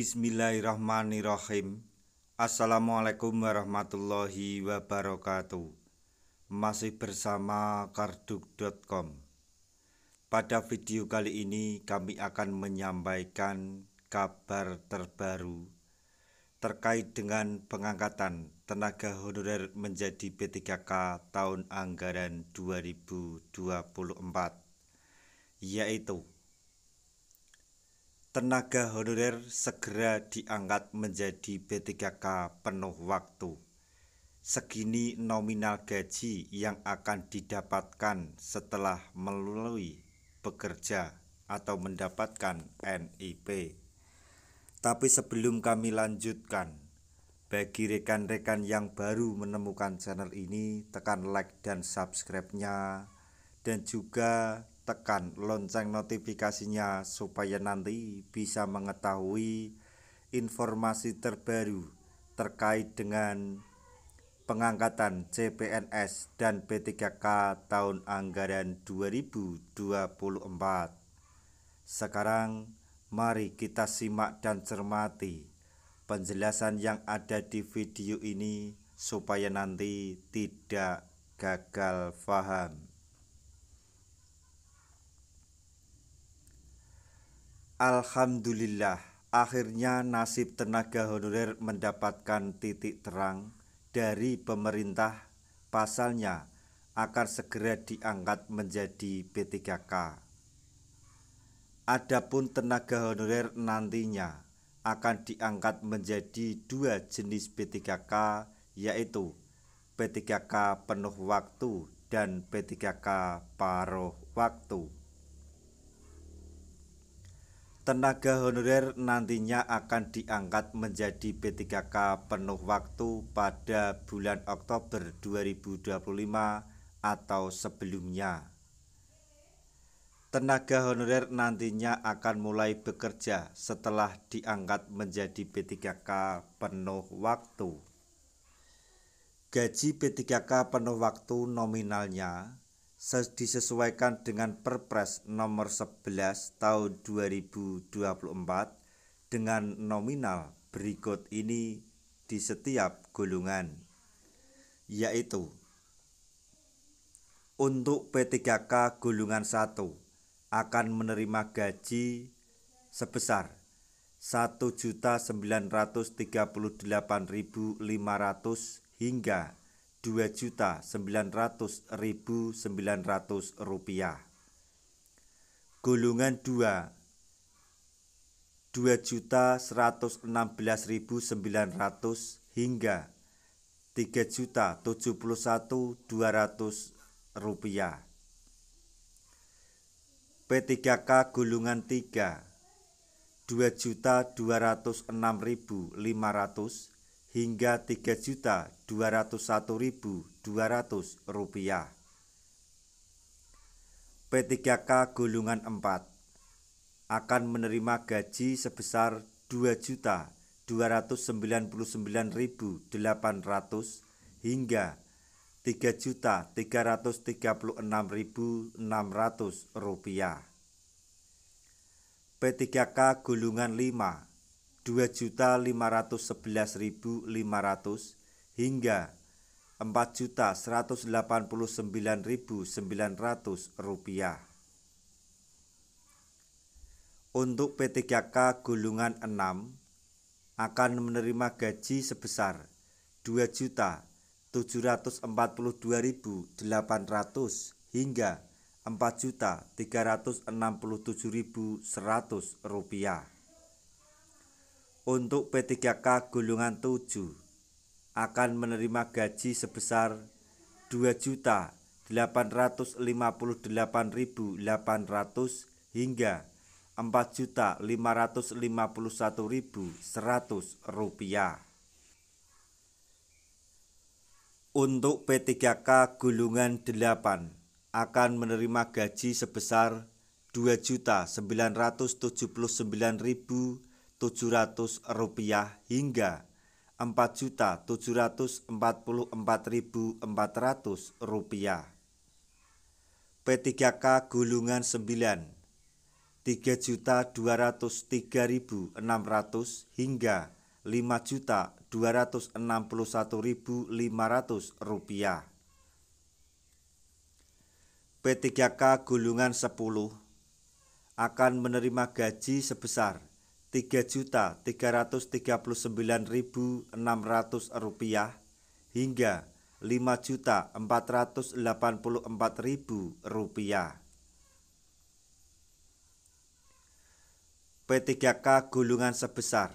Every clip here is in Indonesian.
Bismillahirrahmanirrahim. Assalamualaikum warahmatullahi wabarakatuh. Masih bersama karduk.com. Pada video kali ini kami akan menyampaikan kabar terbaru terkait dengan pengangkatan tenaga honorer menjadi P3K tahun anggaran 2024, yaitu tenaga honorer segera diangkat menjadi P3K penuh waktu. Segini nominal gaji yang akan didapatkan setelah melalui bekerja atau mendapatkan NIP. Tapi sebelum kami lanjutkan, bagi rekan-rekan yang baru menemukan channel ini, tekan like dan subscribe-nya, dan juga tekan lonceng notifikasinya supaya nanti bisa mengetahui informasi terbaru terkait dengan pengangkatan CPNS dan P3K tahun anggaran 2024. Sekarang mari kita simak dan cermati penjelasan yang ada di video ini supaya nanti tidak gagal paham. Alhamdulillah, akhirnya nasib tenaga honorer mendapatkan titik terang dari pemerintah. Pasalnya akan segera diangkat menjadi P3K. Adapun tenaga honorer nantinya akan diangkat menjadi dua jenis P3K, yaitu P3K penuh waktu dan P3K paruh waktu. Tenaga honorer nantinya akan diangkat menjadi P3K penuh waktu pada bulan Oktober 2025 atau sebelumnya. Tenaga honorer nantinya akan mulai bekerja setelah diangkat menjadi P3K penuh waktu. Gaji P3K penuh waktu nominalnya disesuaikan dengan Perpres nomor 11 tahun 2024 dengan nominal berikut ini di setiap golongan, yaitu untuk P3K golongan 1 akan menerima gaji sebesar 1.938.500 hingga 2.900.900 rupiah. Golongan 2 2.116.900 hingga 3.071.200 rupiah. P3K golongan 3 2.206.500 hingga 3.201.200 rupiah. P3K golongan 4 akan menerima gaji sebesar 2.299.800 hingga 3.336.600 rupiah. P3K golongan 5 2.511.500 hingga 4.189.900 rupiah. Untuk P3K golongan 6 akan menerima gaji sebesar 2.742.800 hingga 4.367.100 rupiah. Untuk P3K golongan 7 akan menerima gaji sebesar 2.858.800 hingga 4.551.100 rupiah. Untuk P3K golongan 8 akan menerima gaji sebesar 2.979.700 rupiah hingga 4.744.400 rupiah. P3K golongan 9 Rp3.203.600 hingga Rp5.261.500. P3K golongan 10 akan menerima gaji sebesar Rp3.339.600 hingga Rp5.484.000. P3K golongan sebesar,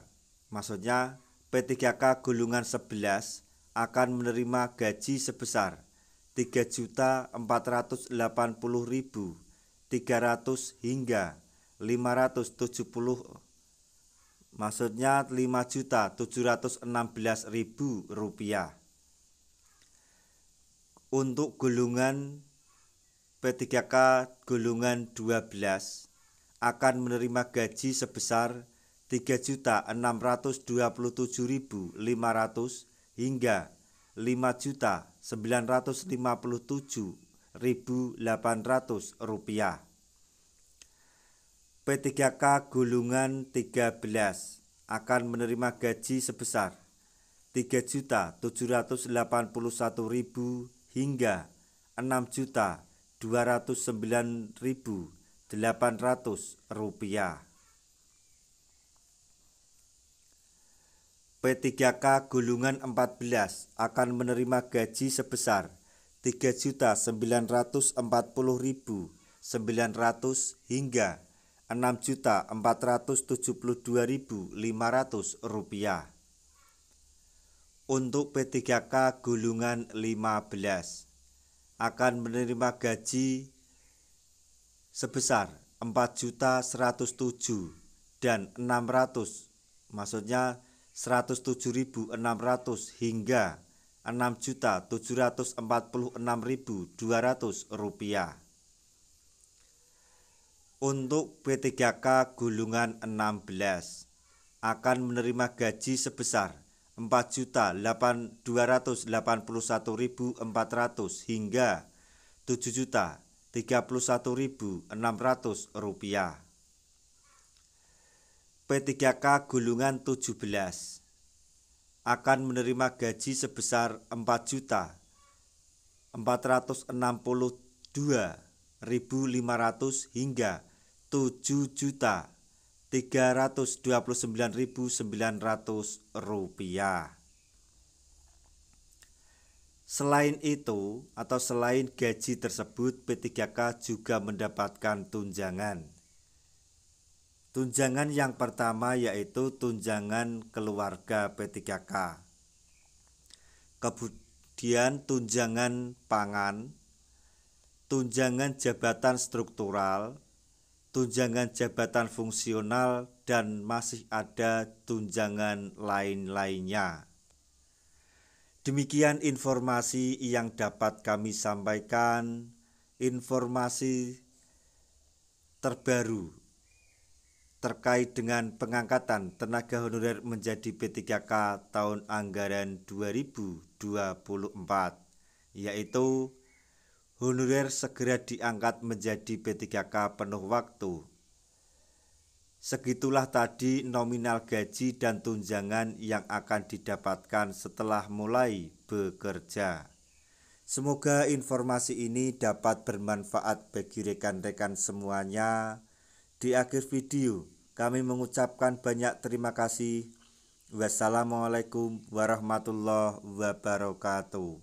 maksudnya P3K golongan 11 akan menerima gaji sebesar Rp3.480.300 hingga Rp570, maksudnya Rp5.716.000. Untuk golongan P3K golongan 12 akan menerima gaji sebesar Rp3.627.500 hingga Rp5.957.800. P3K golongan 13 akan menerima gaji sebesar Rp3.781.000 hingga Rp6.209.800. P3K golongan 14 akan menerima gaji sebesar Rp3.940.900 hingga Rp6.472.500. Untuk P3K golongan 15 akan menerima gaji sebesar Rp4.107.600, maksudnya Rp107.600 hingga Rp6.746.200. Untuk P3K golongan 16 akan menerima gaji sebesar Rp4.281.400 hingga Rp7.031.600. P3K golongan 17 akan menerima gaji sebesar Rp4.462.500 hingga Rp7.329.900. Selain itu atau selain gaji tersebut, P3K juga mendapatkan tunjangan. Tunjangan yang pertama yaitu tunjangan keluarga P3K. Kemudian tunjangan pangan, tunjangan jabatan struktural, tunjangan jabatan fungsional, dan masih ada tunjangan lain-lainnya. Demikian informasi yang dapat kami sampaikan, informasi terbaru terkait dengan pengangkatan tenaga honorer menjadi P3K tahun anggaran 2024, yaitu honorer segera diangkat menjadi P3K penuh waktu. Segitulah tadi nominal gaji dan tunjangan yang akan didapatkan setelah mulai bekerja. Semoga informasi ini dapat bermanfaat bagi rekan-rekan semuanya. Di akhir video, kami mengucapkan banyak terima kasih. Wassalamualaikum warahmatullahi wabarakatuh.